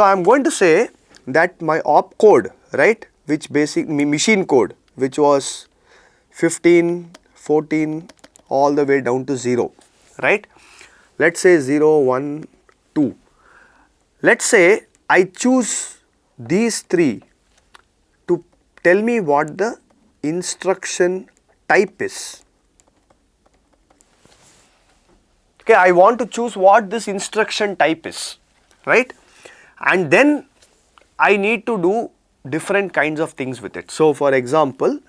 So I am going to say that my opcode, right, which basic machine code, which was 15, 14 all the way down to 0, right. Let us say 0, 1, 2. Let us say I choose these 3 to tell me what the instruction type is. Okay, I want to choose what this instruction type is, right, and then I need to do different kinds of things with it. So for example,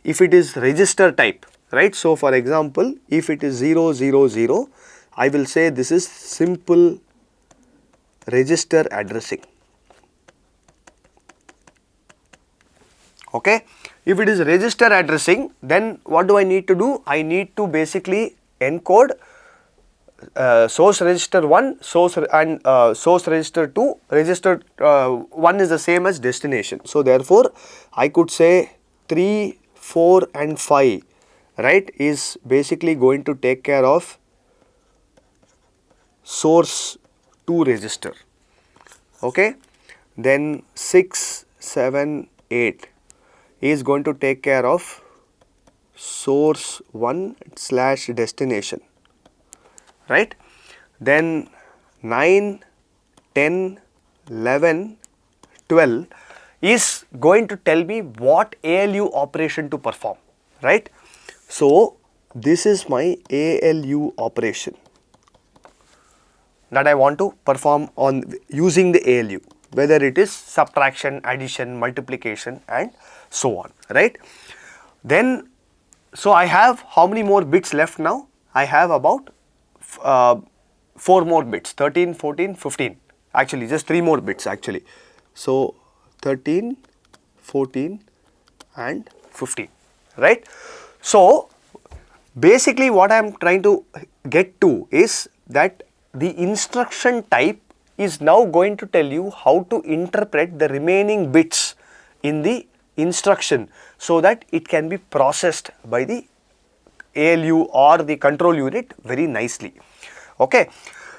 if it is register type, right, so for example, if it is 0, 0, 0, I will say this is simple register addressing. Okay, if it is register addressing, then what do I need to do? I need to basically encode source register 1, source register 2, register 1 is the same as destination. So therefore, I could say 3, 4 and 5, right, is basically going to take care of source 2 register. Okay, then 6, 7, 8 is going to take care of source 1 slash destination, right. Then 9, 10, 11, 12 is going to tell me what ALU operation to perform, right. So this is my ALU operation that I want to perform on using the ALU, whether it is subtraction, addition, multiplication and so on, right. Then, so I have how many more bits left now? I have about 4 more bits, 13, 14, 15, actually just 3 more bits actually. So 13, 14 and 15, right. So basically what I am trying to get to is that the instruction type is now going to tell you how to interpret the remaining bits in the instruction so that it can be processed by the ALU or the control unit very nicely. Okay.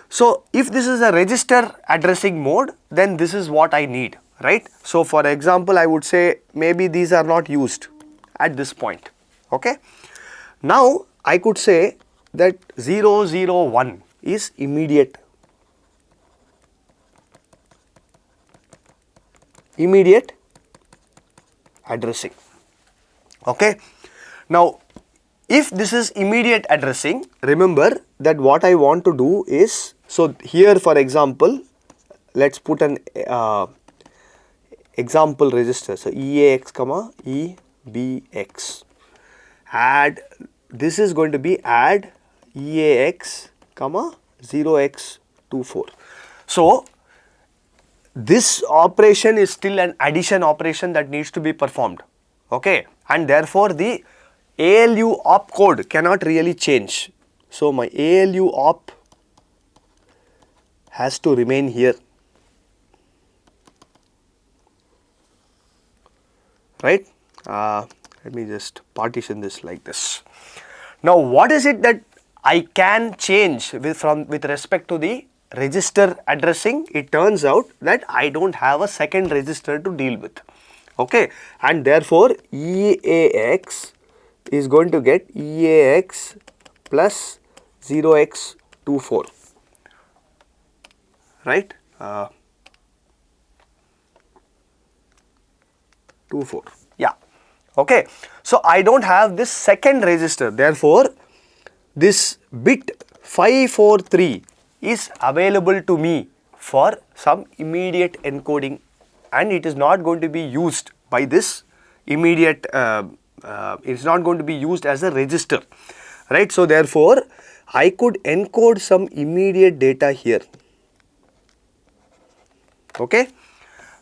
So if this is a register addressing mode, then this is what I need, right. So for example, I would say maybe these are not used at this point. Okay. Now I could say that 0, 0, 1 is immediate addressing. Okay. Now if this is immediate addressing, remember that what I want to do is, so here for example, let us put an example register. So EAX comma EBX, add, this is going to be add EAX comma 0x24. So this operation is still an addition operation that needs to be performed, okay, and therefore the ALU opcode cannot really change. So my ALU op has to remain here, right. Let me just partition this like this. Now what is it that I can change with respect to the register addressing? It turns out that I don't have a second register to deal with, okay, and therefore EAX is going to get EAX plus 0x24, right, 24, yeah, okay. So I don't have this second register, therefore this bit 543 is available to me for some immediate encoding, and it is not going to be used by this immediate, it is not going to be used as a register, right. So therefore I could encode some immediate data here, okay.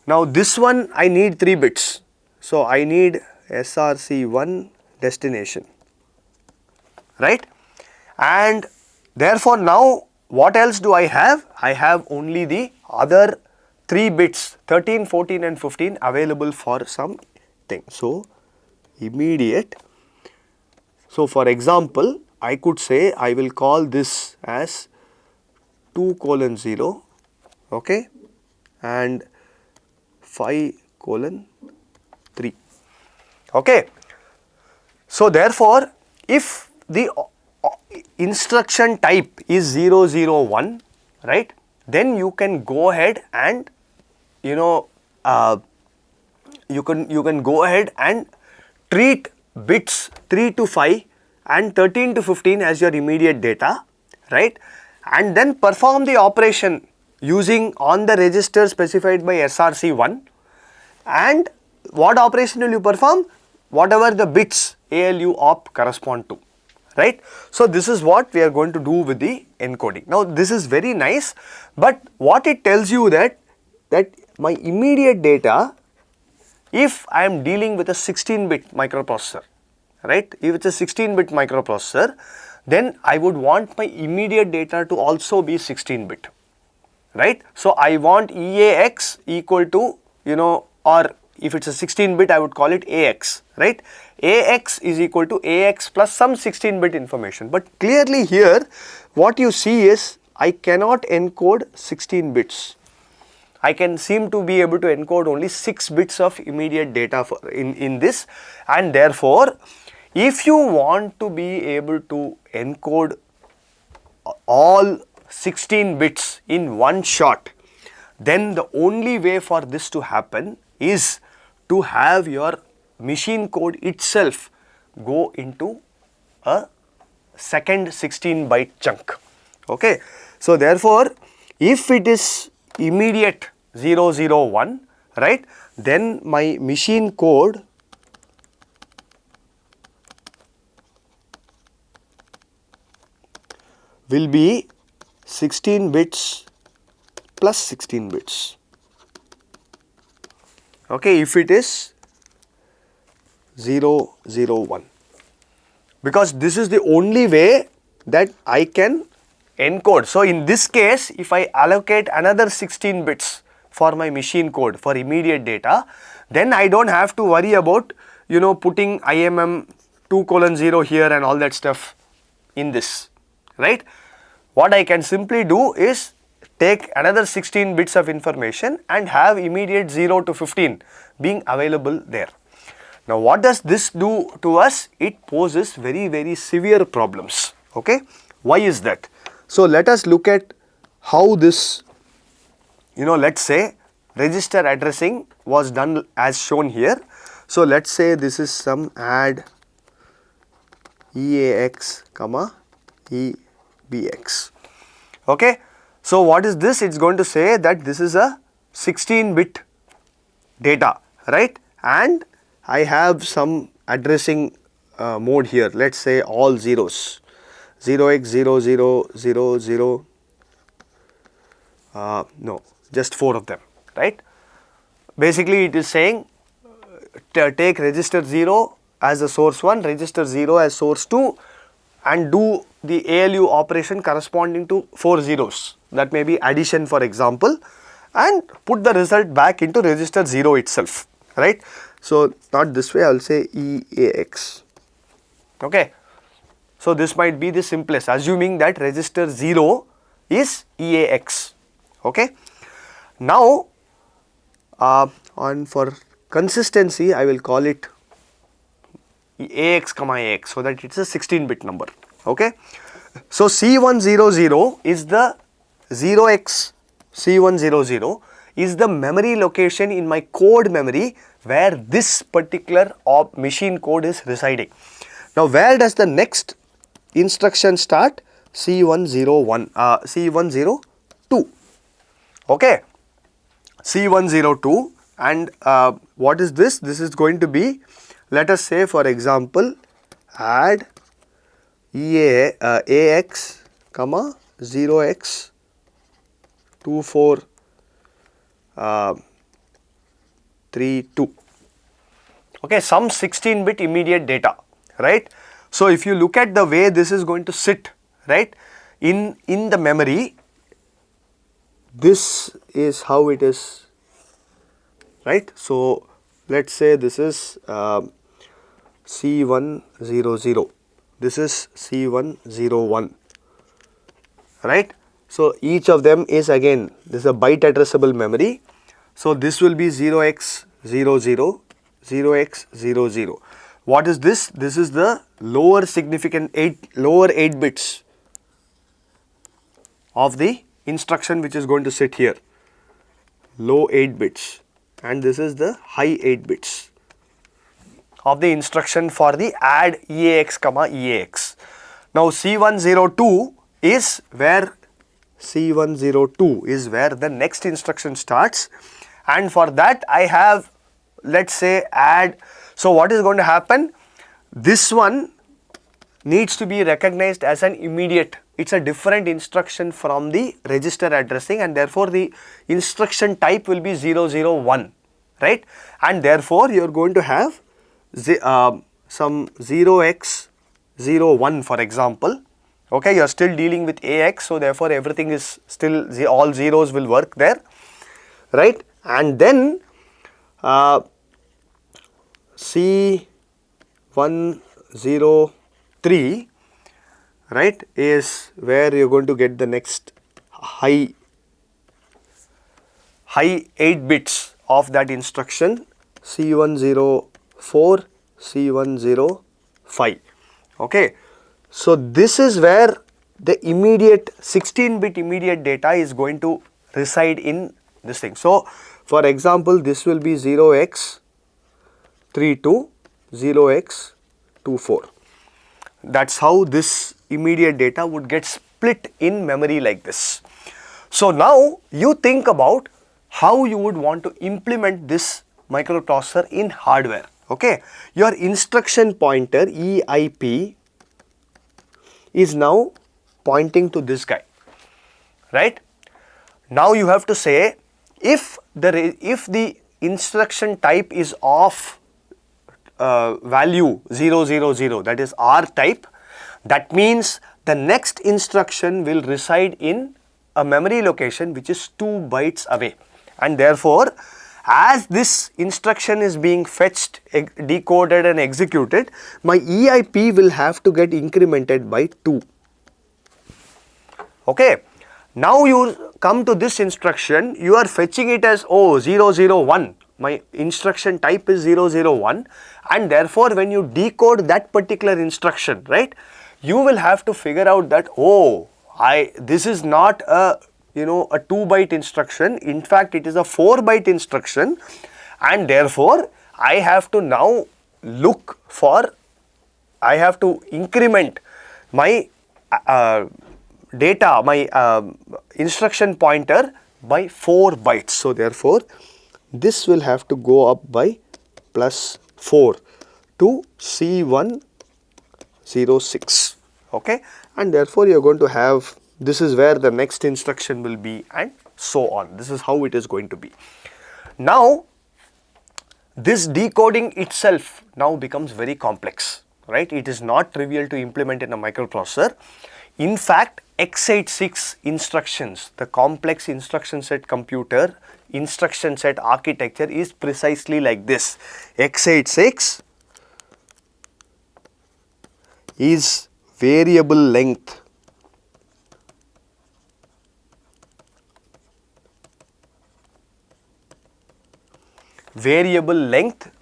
Now this one I need 3 bits, so I need SRC1 destination, right, and therefore now what else do I have? I have only the other 3 bits 13, 14 and 15 available for some thing. So immediate, so for example I could say I will call this as 2:0, okay, and 5:3. Okay. So therefore, if the instruction type is 001, right, then you can go ahead and you can go ahead and treat bits 3 to 5 and 13 to 15 as your immediate data, right, and then perform the operation using on the register specified by SRC1. And what operation will you perform? Whatever the bits ALU op correspond to, right. So this is what we are going to do with the encoding. Now this is very nice, but what it tells you that my immediate data, if I am dealing with a 16-bit microprocessor, right, if it's a 16-bit microprocessor, then I would want my immediate data to also be 16-bit, right. So I want EAX equal to, or if it's a 16-bit, I would call it AX, right. AX is equal to AX plus some 16-bit information. But clearly here, what you see is I cannot encode 16 bits. I can seem to be able to encode only 6 bits of immediate data in this, and therefore, if you want to be able to encode all 16 bits in one shot, then the only way for this to happen is to have your machine code itself go into a second 16-byte chunk. Okay. So therefore, if it is immediate 001, right, then my machine code will be 16 bits plus 16 bits. Okay, if it is 001, because this is the only way that I can encode. So in this case, if I allocate another 16 bits for my machine code for immediate data, then I don't have to worry about putting IMM 2:0 here and all that stuff in this, right. What I can simply do is take another 16 bits of information and have immediate 0 to 15 being available there. Now what does this do to us? It poses very, very severe problems. Okay. Why is that? So let us look at how this, let's say register addressing was done as shown here. So let's say this is some add EAX comma EBX. Okay. So what is this? It's going to say that this is a 16-bit data, right, and I have some addressing mode here. Let's say all zeros, 0x0000, no, just 4 of them, right. Basically it is saying take register 0 as the source 1, register 0 as source 2, and do the ALU operation corresponding to 4 zeros. That may be addition, for example, and put the result back into register 0 itself, right. So not this way, I will say EAX. Okay. So this might be the simplest, assuming that register 0 is EAX. Okay. Now for consistency, I will call it AX comma AX, so that it's a 16-bit number. Okay. So C100 is the 0x C100 is the memory location in my code memory where this particular machine code is residing. Now where does the next instruction start? C101, C102. Okay. C102, and what is this? This is going to be, let us say for example, add AX comma 0x2432. Okay, some 16-bit immediate data, right. So if you look at the way this is going to sit, right, in the memory, this is how it is, right. So let's say this is C100, this is C101, right. So each of them is, again, this is a byte addressable memory, So this will be 0x00, 0x00. What is this? This is the lower significant lower 8 bits of the instruction which is going to sit here, low 8 bits, and this is the high 8 bits of the instruction for the add EAX comma EAX. Now C102 is where the next instruction starts, and for that I have, let's say, add. So what is going to happen? This one needs to be recognized as an immediate. It's a different instruction from the register addressing, and therefore the instruction type will be 001, right? And therefore you are going to have some 0x01, for example. Okay, you are still dealing with AX, so therefore everything is still, all zeros will work there, right? And then C103, right, is where you are going to get the next high 8 bits of that instruction, C104, C105. Okay, so this is where the immediate 16-bit immediate data is going to reside in this thing. So for example, this will be 0x32, 0x24. That's how this immediate data would get split in memory like this. So now you think about how you would want to implement this microprocessor in hardware. Okay, your instruction pointer EIP is now pointing to this guy, right? Now you have to say, if the instruction type is of value 000, that is R type, that means the next instruction will reside in a memory location which is 2 bytes away, and therefore as this instruction is being fetched, decoded and executed, my EIP will have to get incremented by 2. Okay, now you come to this instruction, you are fetching it as 001. My instruction type is 001, and therefore when you decode that particular instruction, right, you will have to figure out that, this is not a 2-byte instruction. In fact, it is a 4-byte instruction, and therefore I have to now I have to increment my data, my instruction pointer by 4 bytes. So therefore this will have to go up by +4 to C106. Okay, and therefore you are going to have, this is where the next instruction will be, and so on. This is how it is going to be. Now this decoding itself now becomes very complex, right? It is not trivial to implement in a microprocessor. In fact, x86 instructions, the complex instruction set computer instruction set architecture is precisely like this. x86 is variable length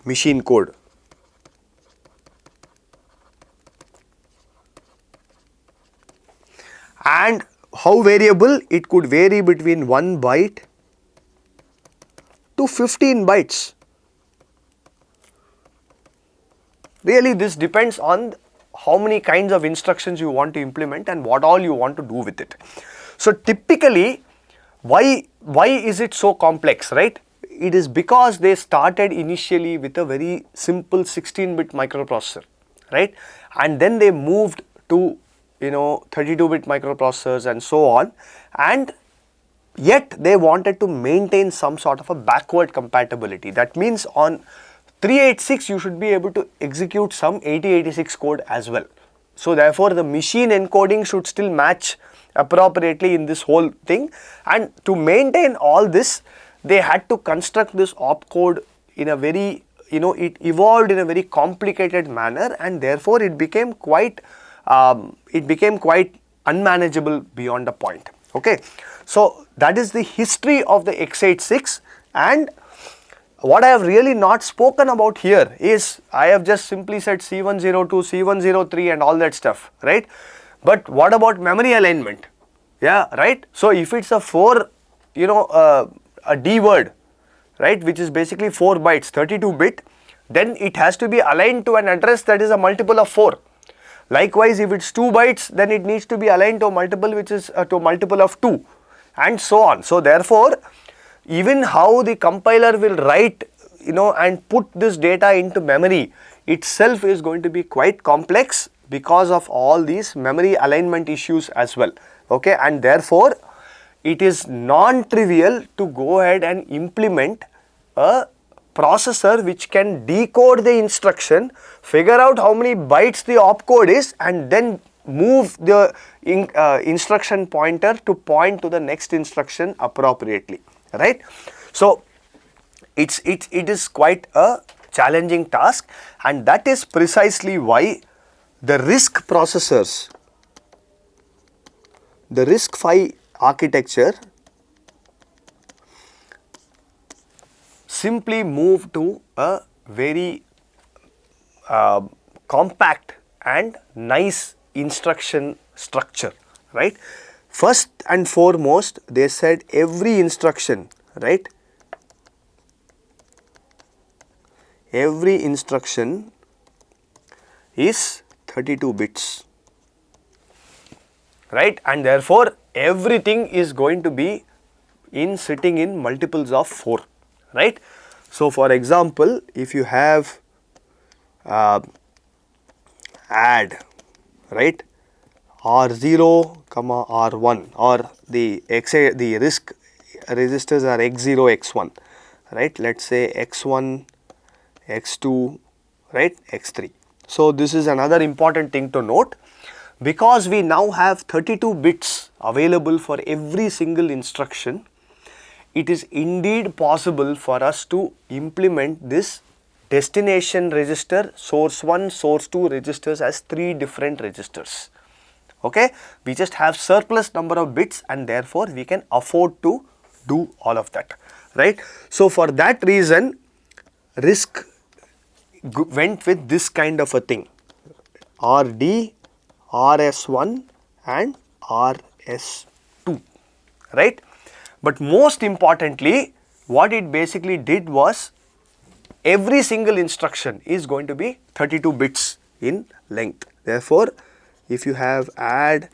machine code. And how variable? It could vary between 1 byte to 15 bytes. Really, this depends on how many kinds of instructions you want to implement and what all you want to do with it. So typically, why is it so complex, right? It is because they started initially with a very simple 16-bit microprocessor, right? And then they moved to 32-bit microprocessors and so on, and yet they wanted to maintain some sort of a backward compatibility. That means on 386 you should be able to execute some 8086 code as well. So therefore the machine encoding should still match appropriately in this whole thing, and to maintain all this they had to construct this opcode in a very, it evolved in a very complicated manner, and therefore it became quite unmanageable beyond a point. Okay, so that is the history of the x86. And what I have really not spoken about here is I have just simply said C102, C103 and all that stuff, right? But what about memory alignment? Yeah, right? So if it's a 4, a D word, right, which is basically 4 bytes, 32 bit, then it has to be aligned to an address that is a multiple of 4. Likewise, if it's 2 bytes, then it needs to be aligned to a multiple which is to a multiple of 2, and so on. So therefore, even how the compiler will write, and put this data into memory itself is going to be quite complex because of all these memory alignment issues as well. Okay, and therefore, it is non-trivial to go ahead and implement a processor which can decode the instruction, figure out how many bytes the opcode is, and then move the instruction pointer to point to the next instruction appropriately, right? So it is quite a challenging task, and that is precisely why the RISC processors, the RISC-V architecture simply move to a very compact and nice instruction structure, right? First and foremost, they said every instruction, right? Every instruction is 32 bits, right? And therefore, everything is going to be sitting in multiples of 4, right? So for example, if you have add, right, R0, R1, or the RISC registers are X0, X1, right? Let's say X1, X2, right, X3. So this is another important thing to note, because we now have 32 bits available for every single instruction. It is indeed possible for us to implement this destination register, source 1, source 2 registers as 3 different registers. Okay, we just have surplus number of bits, and therefore we can afford to do all of that, right? So for that reason, RISC went with this kind of a thing: RD, RS1 and RS2, right? But most importantly, what it basically did was, every single instruction is going to be 32 bits in length. Therefore, if you have add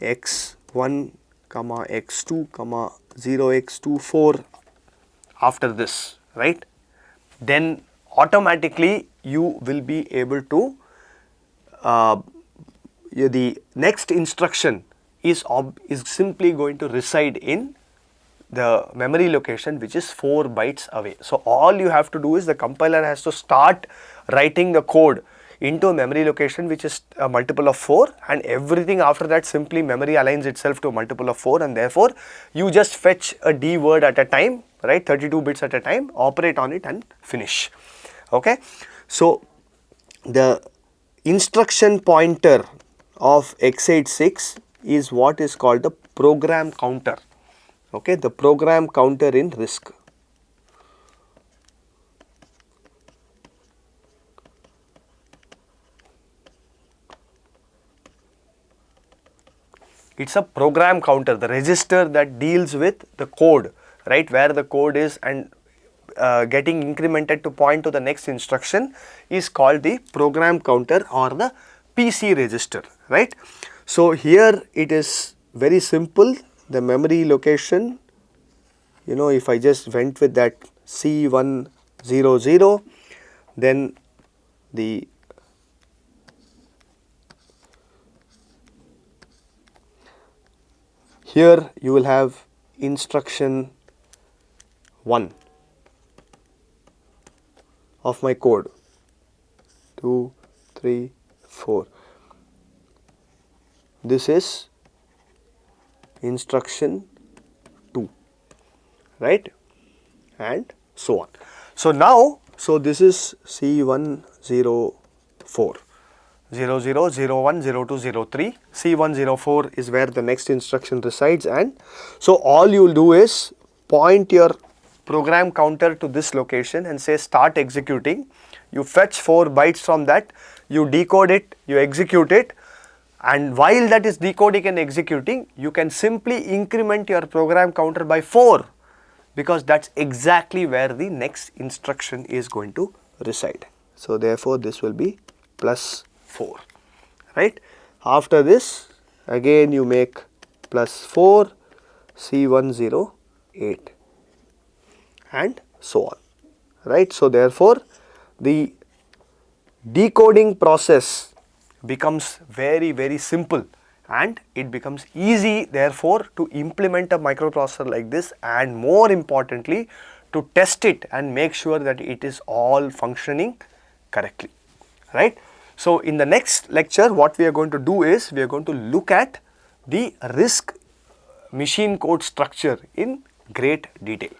x1, x2, 0x24 after this, right, then automatically you will be able to, the next instruction is simply going to reside in the memory location which is 4 bytes away. So all you have to do is the compiler has to start writing the code into a memory location which is a multiple of 4, and everything after that simply memory aligns itself to a multiple of 4, and therefore you just fetch a D word at a time, right, 32 bits at a time, operate on it and finish. Okay, so the instruction pointer of x86 is what is called the program counter. Okay, the program counter in RISC. It's a program counter, the register that deals with the code, right, where the code is and getting incremented to point to the next instruction is called the program counter or the PC register, right. So here it is very simple, the memory location, if I just went with that C100, then here you will have instruction 1 of my code, 2, 3, 4. This is instruction 2, right, and so on. So now, this is C104, 00, 01, 02, 03, C104 is where the next instruction resides, and so all you will do is point your program counter to this location and say start executing. You fetch 4 bytes from that, you decode it, you execute it, and while that is decoding and executing, you can simply increment your program counter by 4, because that's exactly where the next instruction is going to reside. So therefore this will be plus 4, right? After this, again you make plus 4 C108 and so on, right? So therefore the decoding process becomes very simple, and it becomes easy therefore to implement a microprocessor like this, and more importantly to test it and make sure that it is all functioning correctly, right? So in the next lecture what we are going to do is we are going to look at the RISC machine code structure in great detail.